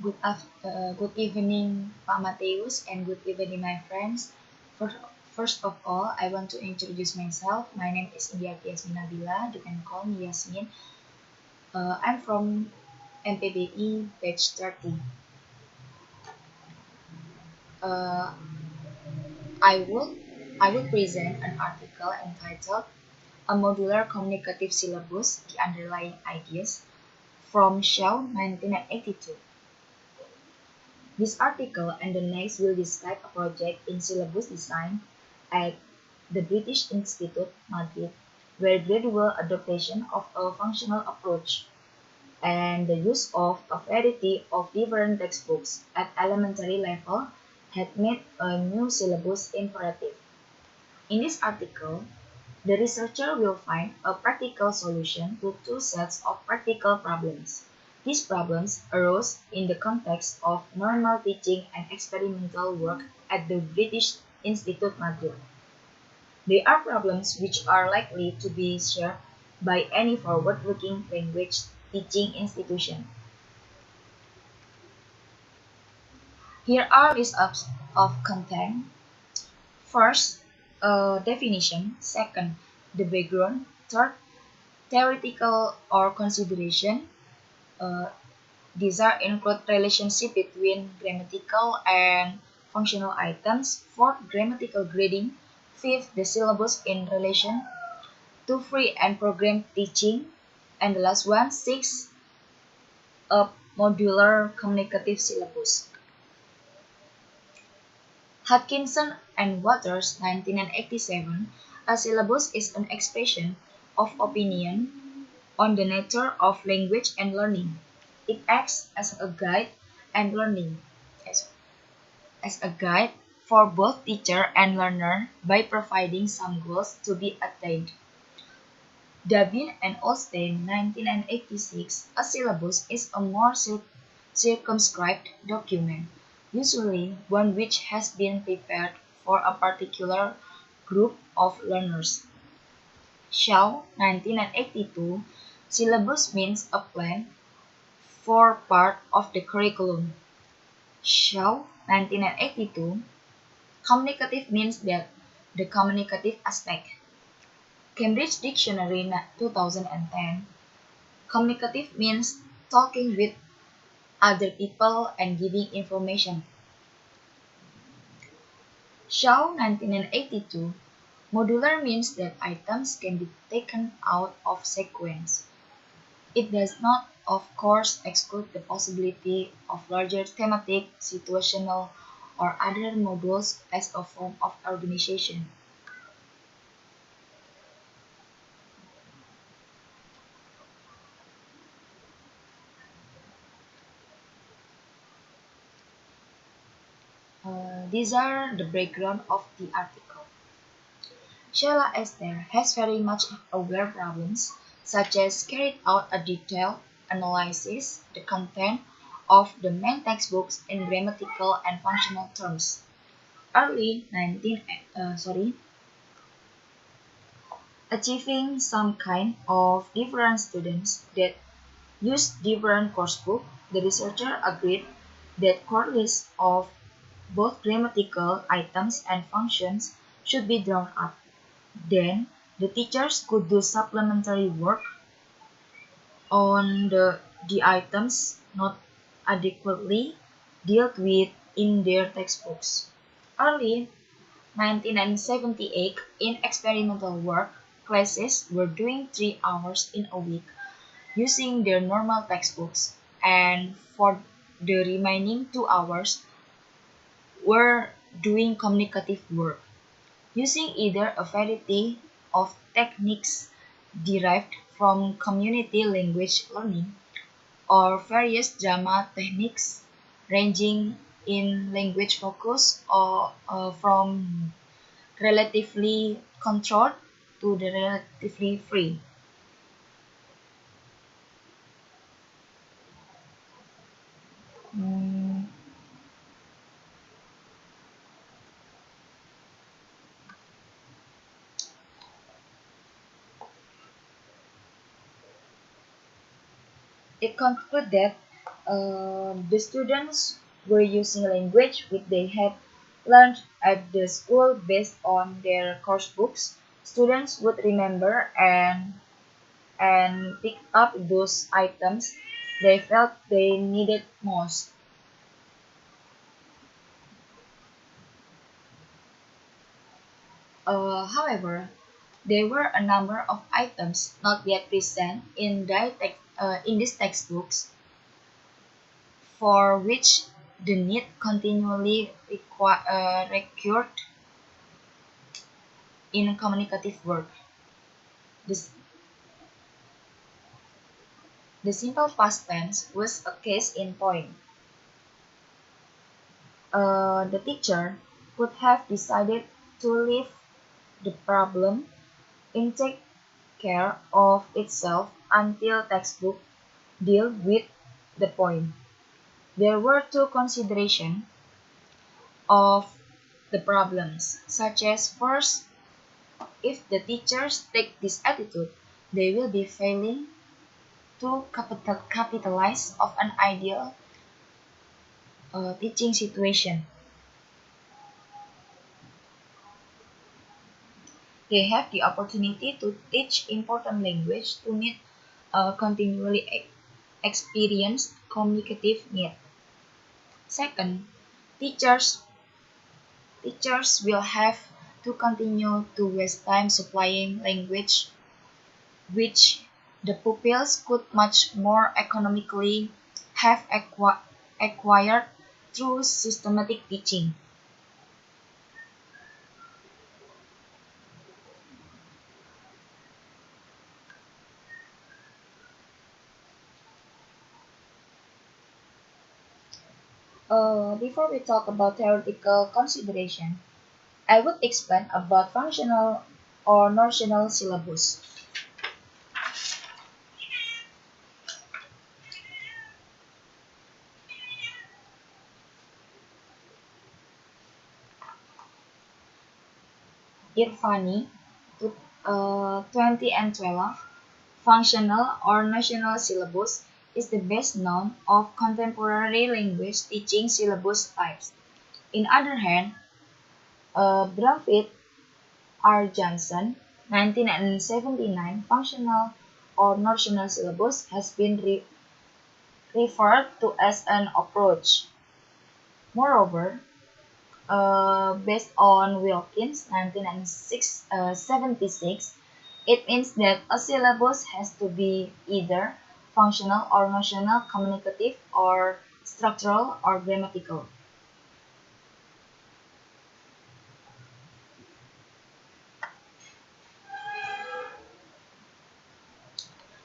Good evening, Pak Mateus, and good evening, my friends. First, first of all, I want to introduce myself. My name is Indiati Yasmin Nabila. You can call me Yasmin. I'm from MPBI batch 30. Uh, I will I will present an article entitled "A Modular Communicative Syllabus: The Underlying Ideas" from Shawn, 1982. This article and the next will describe a project in syllabus design at the British Institute, Madrid, where gradual adoption of a functional approach and the use of a variety of different textbooks at elementary level had made a new syllabus imperative. In this article, the researcher will find a practical solution to two sets of practical problems. These problems arose in the context of normal teaching and experimental work at the British Institute Madrid. They are problems which are likely to be shared by any forward-looking language teaching institution. Here are lists of content. First, a definition. Second, the background. Third, theoretical or consideration. Uh, these are include relationship between grammatical and functional items. Fourth, grammatical grading. Fifth, the syllabus in relation to free and program teaching. And the last one, six, a modular communicative syllabus. Hutchinson and Waters, 1987, a syllabus is an expression of opinion on the nature of language and learning. It acts as a guide and learning as, as a guide for both teacher and learner by providing some goals to be attained. Dabin and Osteen, 1986, a syllabus is a more circumscribed document, usually one which has been prepared for a particular group of learners. Shaw, 1982, syllabus means a plan for part of the curriculum. Shaw, 1982, communicative means that the communicative aspect. Cambridge Dictionary, 2010, communicative means talking with other people and giving information. Shaw, 1982, modular means that items can be taken out of sequence. It does not, of course, exclude the possibility of larger thematic, situational, or other modules as a form of organization. These are the background of the article. Sheila Esther has very much aware problems, such as carried out a detailed analysis the content of the main textbooks in grammatical and functional terms. Early 19 achieving some kind of different students that use different coursebook, the researcher agreed that core lists of both grammatical items and functions should be drawn up. Then, the teachers could do supplementary work on the items not adequately dealt with in their textbooks. Early 1978, in experimental work, classes were doing 3 hours in a week using their normal textbooks, and for the remaining 2 hours were doing communicative work, using either a variety of techniques derived from community language learning or various drama techniques ranging in language focus or from relatively controlled to the relatively free. Mm, It concluded that The students were using language which they had learned at the school based on their course books. Students would remember and pick up those items they felt they needed most. However, there were a number of items not yet present in these textbooks for which the need continually recurred in communicative work. The, the simple past tense was a case in point. The teacher could have decided to leave the problem and take care of itself until textbook deal with the point. There were two considerations of the problems, such as first, if the teachers take this attitude, they will be failing to capitalize of an ideal teaching situation. They have the opportunity to teach important language to meet a continually experienced communicative need. Second, teachers teachers will have to continue to waste time supplying language which the pupils could much more economically have acquired through systematic teaching. Before we talk about theoretical consideration, I would explain about functional or notional syllabus. Irvani, 20 and 12, functional or notional syllabus is the best known of contemporary language teaching syllabus types. In other hand, Brumfitt R. Johnson, 1979, functional or notional syllabus has been referred to as an approach. Moreover, based on Wilkins, 1976, it means that a syllabus has to be either functional or notional, communicative or structural or grammatical.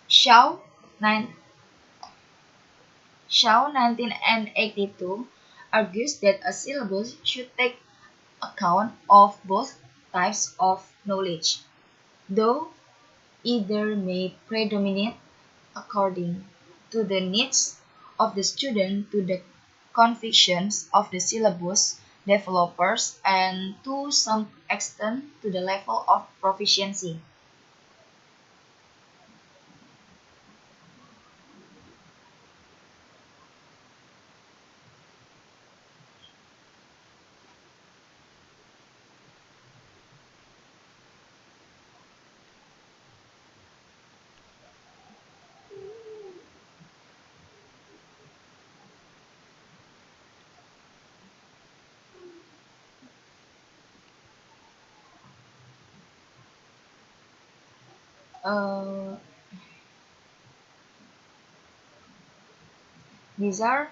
Shaw, 9, Shaw 1982 argues that a syllabus should take account of both types of knowledge, though either may predominate according to the needs of the student, to the convictions of the syllabus developers, and to some extent to the level of proficiency. Uh, these are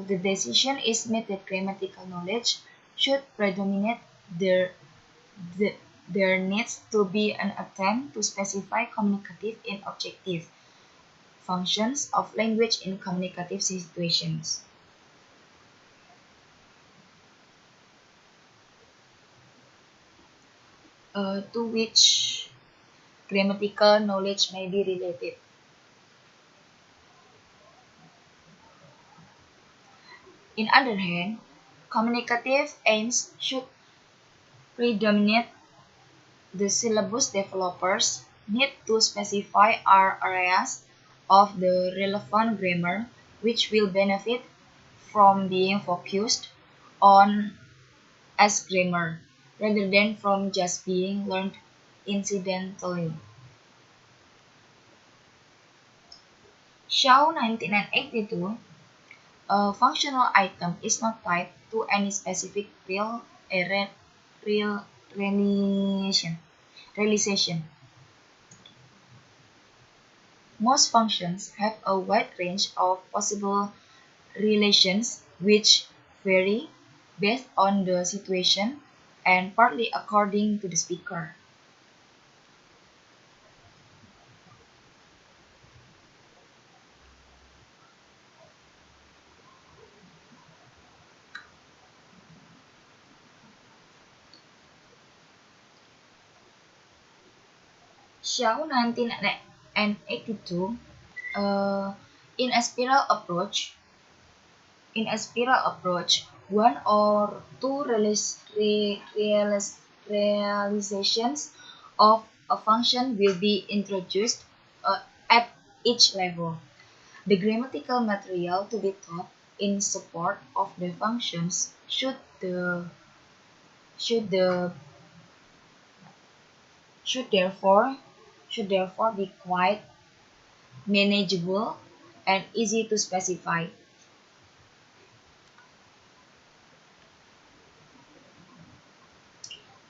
the decision is made that grammatical knowledge should predominate. There, the, there needs to be an attempt to specify communicative and objective functions of language in communicative situations, to which grammatical knowledge may be related. In other hand, communicative aims should predominate. The syllabus developers need to specify our areas of the relevant grammar which will benefit from being focused on as grammar rather than from just being learned incidentally. Shaw 1982, a functional item is not tied to any specific real realization. Most functions have a wide range of possible relations which vary based on the situation and partly according to the speaker. Shaw 1982, uh, in a spiral approach, one or two realizations of a function will be introduced at each level. The grammatical material to be taught in support of the functions should the should therefore be quite manageable and easy to specify.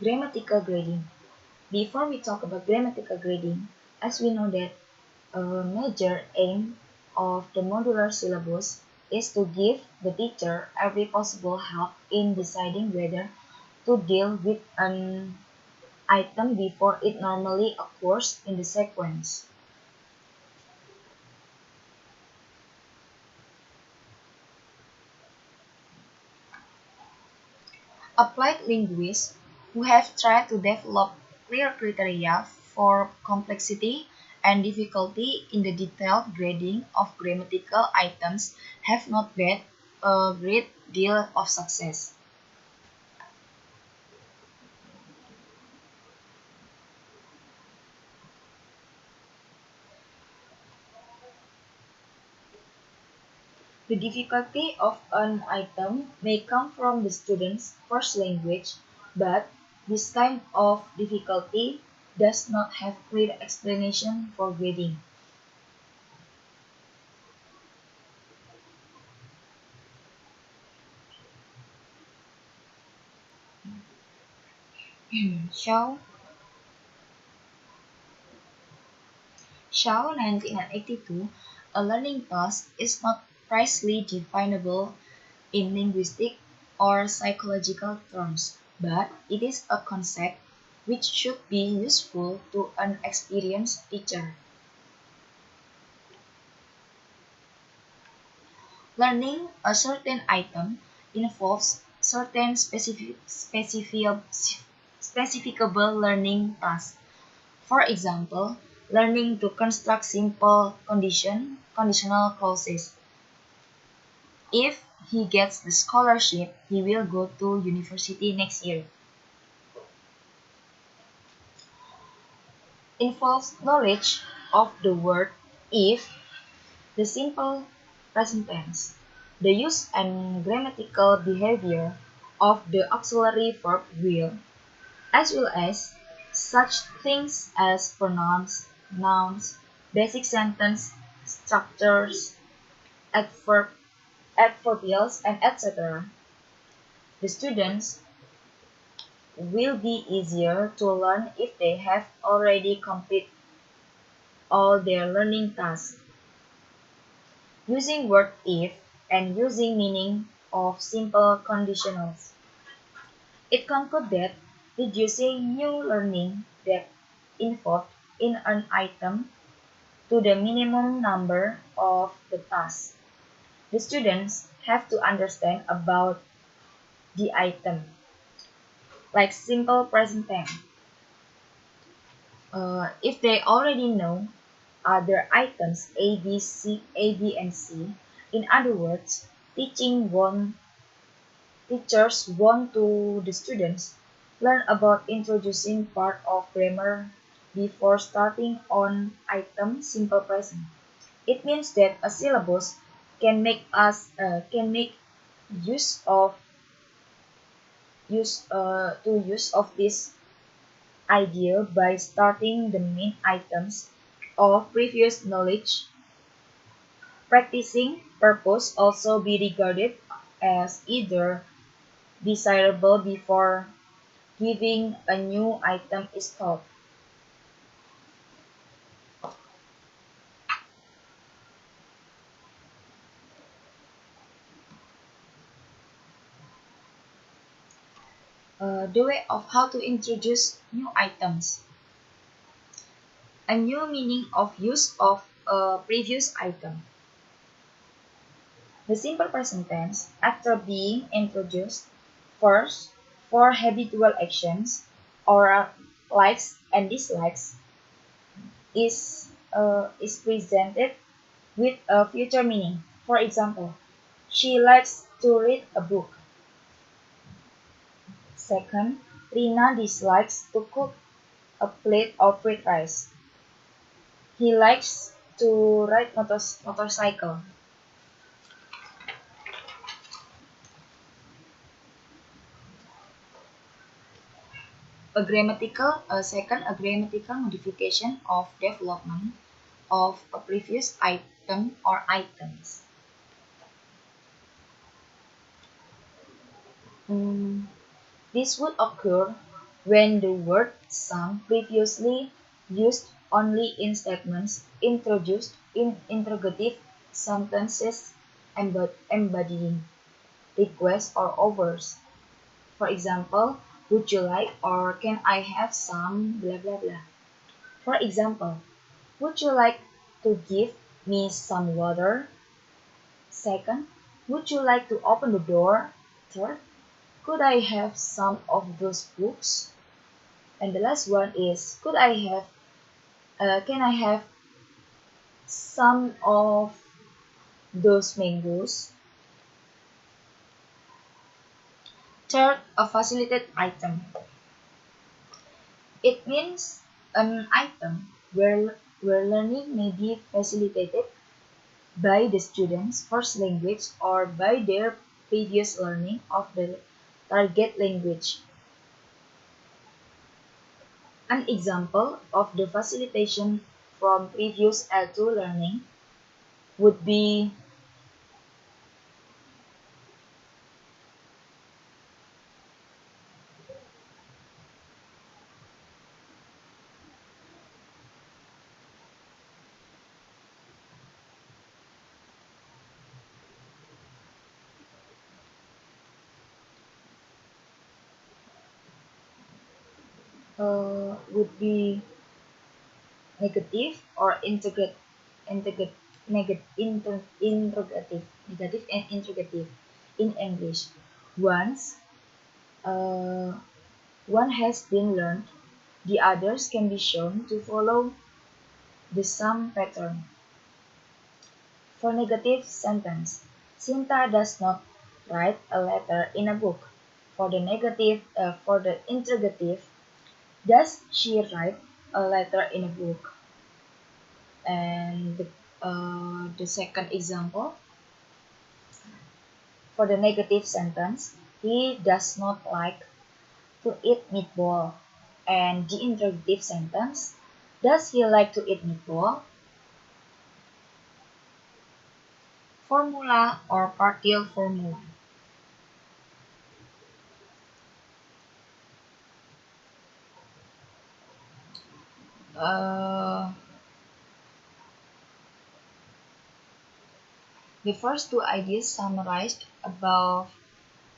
Grammatical grading. Before we talk about grammatical grading, as we know that a major aim of the modular syllabus is to give the teacher every possible help in deciding whether to deal with an item before it normally occurs in the sequence. Applied linguists who have tried to develop clear criteria for complexity and difficulty in the detailed grading of grammatical items have not had a great deal of success. The difficulty of an item may come from the student's first language, but this kind of difficulty does not have clear explanation for grading. Shaw, 1982, a learning task is not precisely definable in linguistic or psychological terms, but it is a concept which should be useful to an experienced teacher. Learning a certain item involves certain specificable learning tasks. For example, learning to construct simple conditional clauses. If he gets the scholarship, he will go to university next year. Involves knowledge of the word if, the simple present tense, the use and grammatical behavior of the auxiliary verb will, as well as such things as pronouns, nouns, basic sentence structures, adverb, adverbials, and etc. The students will be easier to learn if they have already completed all their learning tasks. Using word if and using meaning of simple conditionals. It concludes that reducing new learning depth involved in an item to the minimum number of the tasks the students have to understand about the item, like simple present tense. If they already know other items A, B, and C, in other words, teachers want to the students learn about introducing part of grammar before starting on item simple present. It means that a syllabus can make use of use of this idea by starting the main items of previous knowledge. Practicing purpose also be regarded as either desirable before giving a new item is taught. The way of how to introduce new items. A new meaning of use of a previous item. The simple present tense, after being introduced, first, for habitual actions or likes and dislikes, is presented with a future meaning. For example, she likes to read a book. Second, Rina dislikes to cook a plate of fried rice. He likes to ride motorcycle. A grammatical modification of development of a previous item or items. This would occur when the word some previously used only in statements introduced in interrogative sentences embodying requests or offers. For example, would you like or can I have some blah blah blah. For example, would you like to give me some water? Second, would you like to open the door? Third, could I have some of those books? And the last one is, can I have some of those mangoes? Third, a facilitated item. It means an item where learning may be facilitated by the student's first language or by their previous learning of the target language. An example of the facilitation from previous L2 learning would be would be negative or integrate, interrogative, negative and interrogative in English. Once uh, one has been learned, the others can be shown to follow the same pattern. For negative sentence, Sinta does not write a letter in a book. For the interrogative, does she write a letter in a book? And the second example, for the negative sentence, he does not like to eat meatball. And the interrogative sentence, does he like to eat meatball? Formula or partial formula. Uh, the first two ideas summarized above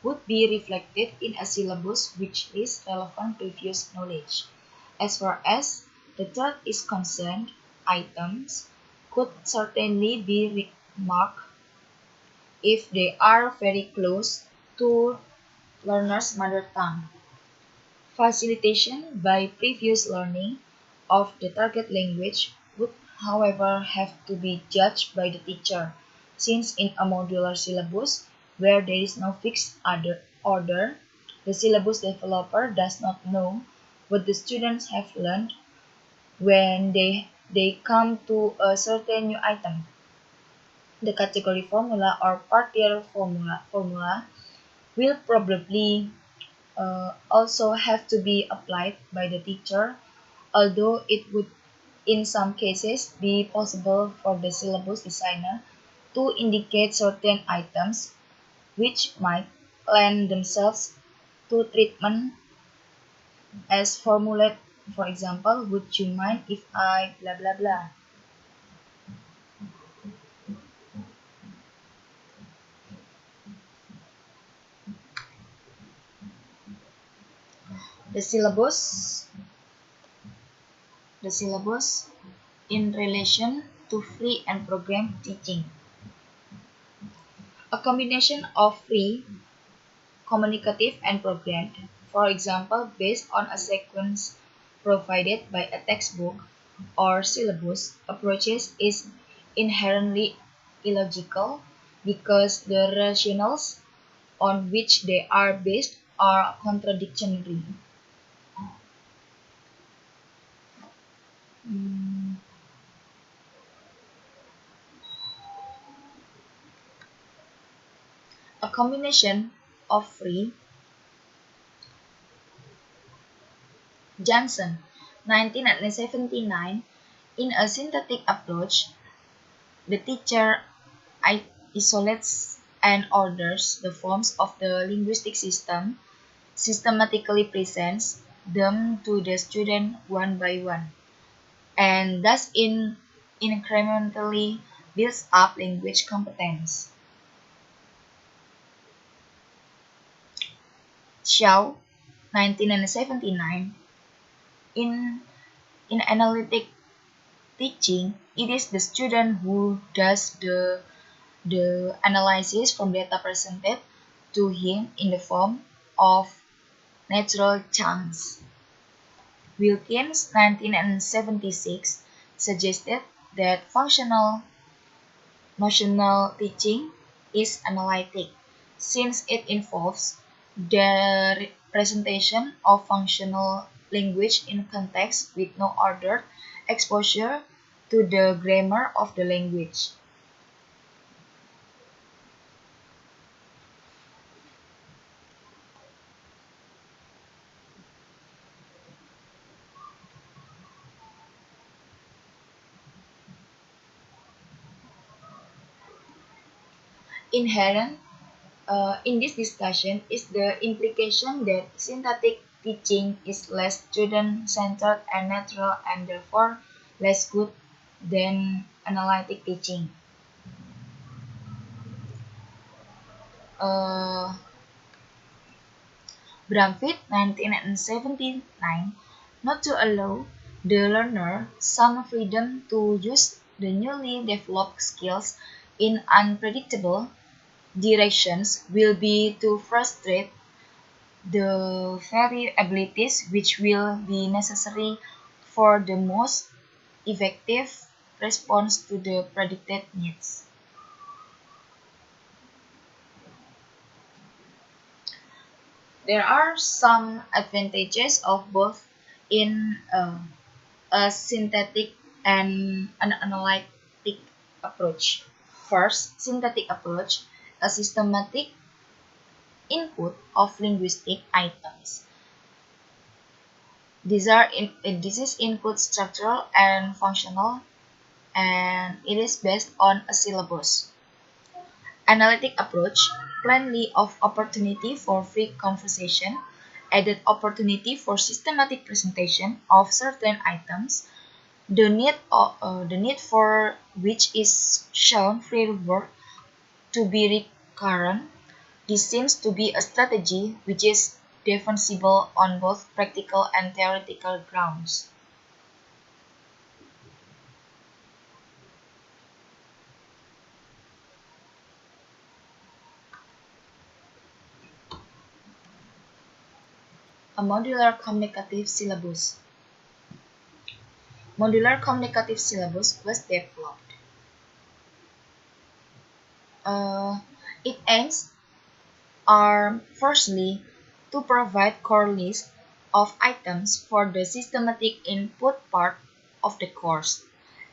would be reflected in a syllabus which is relevant previous knowledge. As far as the third is concerned, items could certainly be remarked if they are very close to learner's mother tongue. Facilitation by previous learning of the target language would, however, have to be judged by the teacher, since in a modular syllabus where there is no fixed order, the syllabus developer does not know what the students have learned when they come to a certain new item. The category formula or partial formula will probably also have to be applied by the teacher, although it would in some cases be possible for the syllabus designer to indicate certain items which might lend themselves to treatment as formulate. For example, would you mind if I blah blah blah? The syllabus, the syllabus in relation to free and program teaching. A combination of free, communicative, and programmed, for example, based on a sequence provided by a textbook or syllabus approaches is inherently illogical because the rationales on which they are based are contradictory. A combination of free, Johnson, 1979, in a synthetic approach, the teacher isolates and orders the forms of the linguistic system, systematically presents them to the student one by one, and thus incrementally builds up language competence. Shaw, 1979, in analytic teaching, it is the student who does the analysis from data presented to him in the form of natural chunks. Wilkins, 1976, suggested that functional notional teaching is analytic, since it involves the presentation of functional language in context with no ordered exposure to the grammar of the language. Inherent in this discussion is the implication that synthetic teaching is less student-centered and natural and therefore less good than analytic teaching. Uh, Bramfit, 1979, not to allow the learner some freedom to use the newly developed skills in unpredictable directions will be to frustrate the very abilities which will be necessary for the most effective response to the predicted needs. There are some advantages of both in a synthetic and an analytic approach. First, synthetic approach, a systematic input of linguistic items. This is input structural and functional, and it is based on a syllabus. Analytic approach, plenty of opportunity for free conversation, added opportunity for systematic presentation of certain items, the need for which is shown fieldwork to be recurrent. This seems to be a strategy which is defensible on both practical and theoretical grounds. A modular communicative syllabus. Modular communicative syllabus was developed. It aims are firstly to provide core list of items for the systematic input part of the course,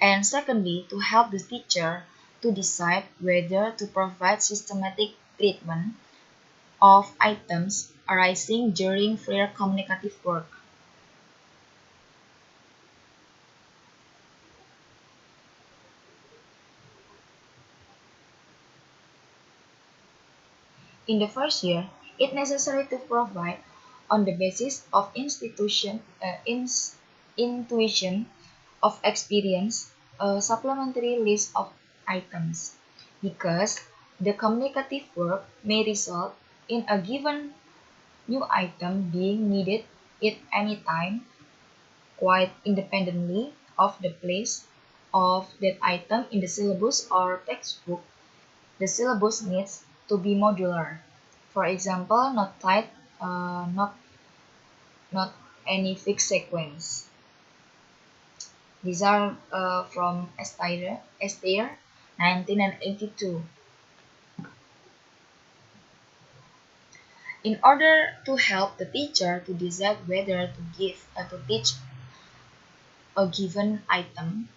and secondly to help the teacher to decide whether to provide systematic treatment of items arising during prior communicative work. In the first year, it is necessary to provide, on the basis of intuition of experience, a supplementary list of items, because the communicative work may result in a given new item being needed at any time, quite independently of the place of that item in the syllabus or textbook. The syllabus needs to be modular. For example, not any fixed sequence. These are from Esther 1982. In order to help the teacher to decide whether to teach a given item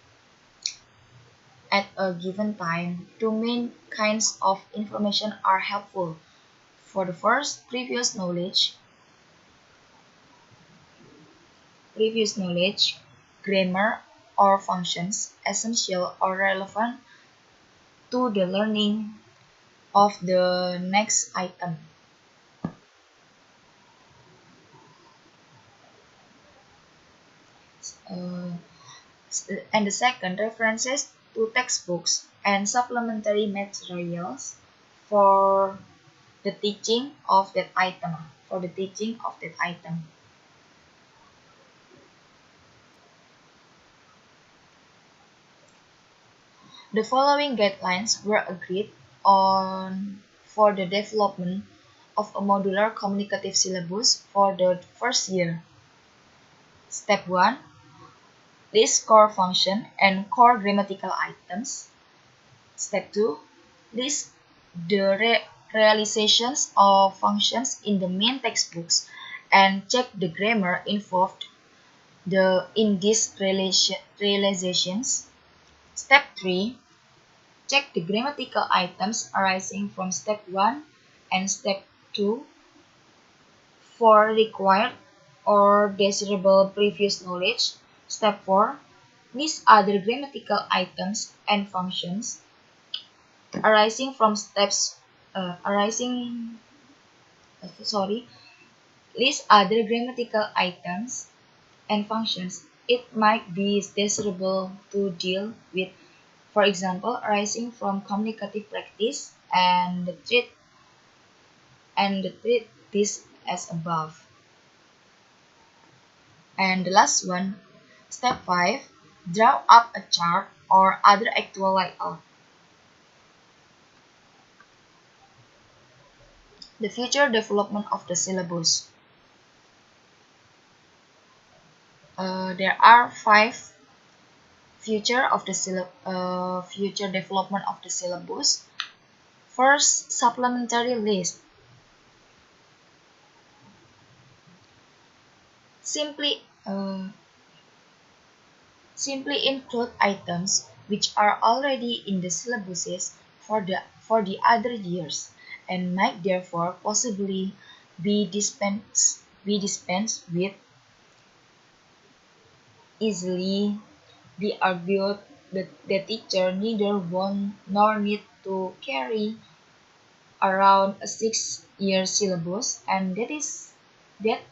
at a given time, two main kinds of information are helpful. For the first, previous knowledge, grammar or functions essential or relevant to the learning of the next item. Uh, and the second, references to textbooks and supplementary materials for the teaching of that item. The following guidelines were agreed on for the development of a modular communicative syllabus for the first year. Step 1. List core function and core grammatical items. Step 2. List the realizations of functions in the main textbooks and check the grammar involved in these realizations. Step 3. Check the grammatical items arising from Step 1 and Step 2 for required or desirable previous knowledge. Step 4. List other grammatical items and functions arising from list other grammatical items and functions it might be desirable to deal with, for example, arising from communicative practice, and treat this as above. And the last one, step 5, draw up a chart or other actual layout. The future development of the syllabus. There are 5 future development of the syllabus. First, supplementary list. Simply include items which are already in the syllabuses for the other years and might therefore possibly be dispensed with. Easily be argued that the teacher neither want nor need to carry around a 6-year syllabus, and that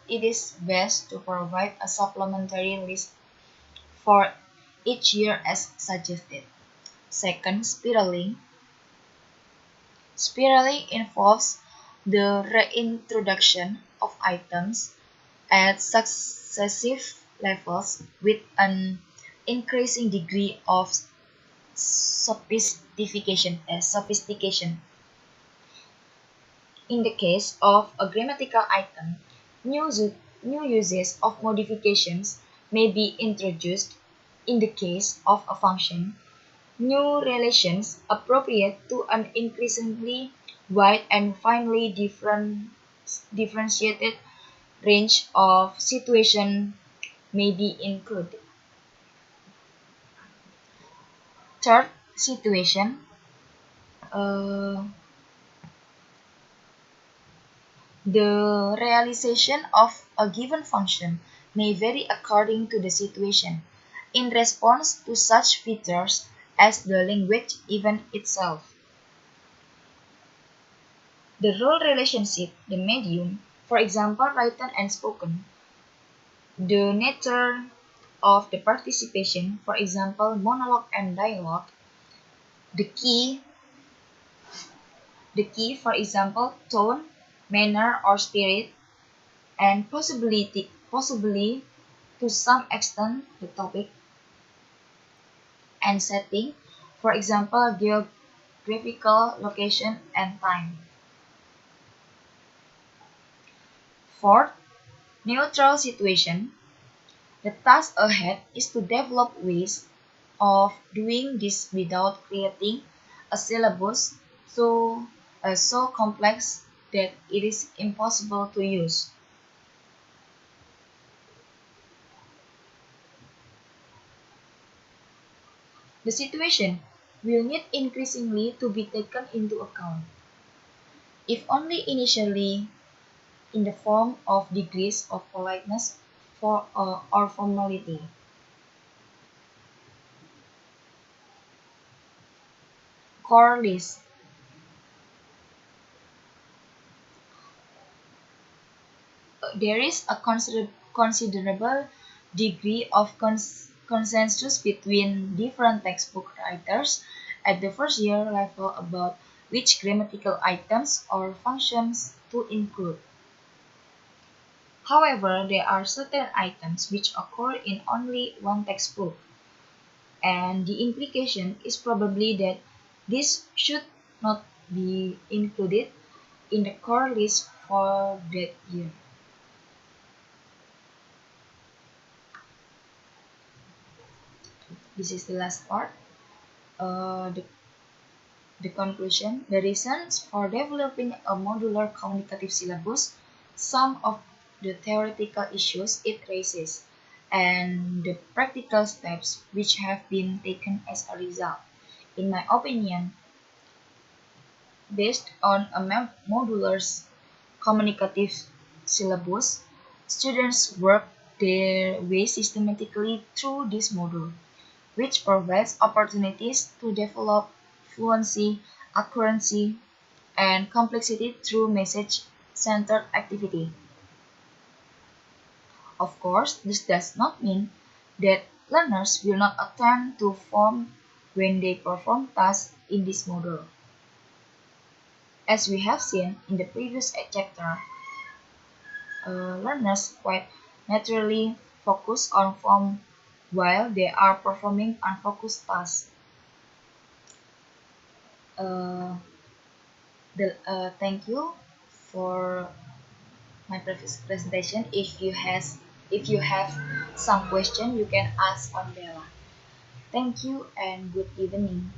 it is best to provide a supplementary list for each year as suggested. Second, spiraling. Spiraling involves the reintroduction of items at successive levels with an increasing degree of sophistication. In the case of a grammatical item, new uses of modifications may be introduced. In the case of a function, new relations appropriate to an increasingly wide and finely differentiated range of situations may be included. Third, situation. Uh, the realization of a given function may vary according to the situation, in response to such features as the language event itself. The role relationship, the medium, for example written and spoken, the nature of the participation, for example monologue and dialogue, the key, for example tone, manner or spirit, and possibly to some extent the topic and setting, for example geographical location and time. Fourth, neutral situation. The task ahead is to develop ways of doing this without creating a syllabus so complex that it is impossible to use. The situation will need increasingly to be taken into account, if only initially in the form of degrees of politeness or formality. Core list. There is a considerable degree of consensus between different textbook writers at the first year level about which grammatical items or functions to include. However, there are certain items which occur in only one textbook, and the implication is probably that this should not be included in the core list for that year. This is the last part. The conclusion, the reasons for developing a modular communicative syllabus, some of the theoretical issues it raises, and the practical steps which have been taken as a result. In my opinion, based on a modular communicative syllabus, students work their way systematically through this module, which provides opportunities to develop fluency, accuracy, and complexity through message-centered activity. Of course, this does not mean that learners will not attempt to form when they perform tasks in this module. As we have seen in the previous chapter, learners quite naturally focus on form while they are performing unfocused tasks. Uh, Thank you for my previous presentation. If you have some question, you can ask on Bella. Thank you and good evening.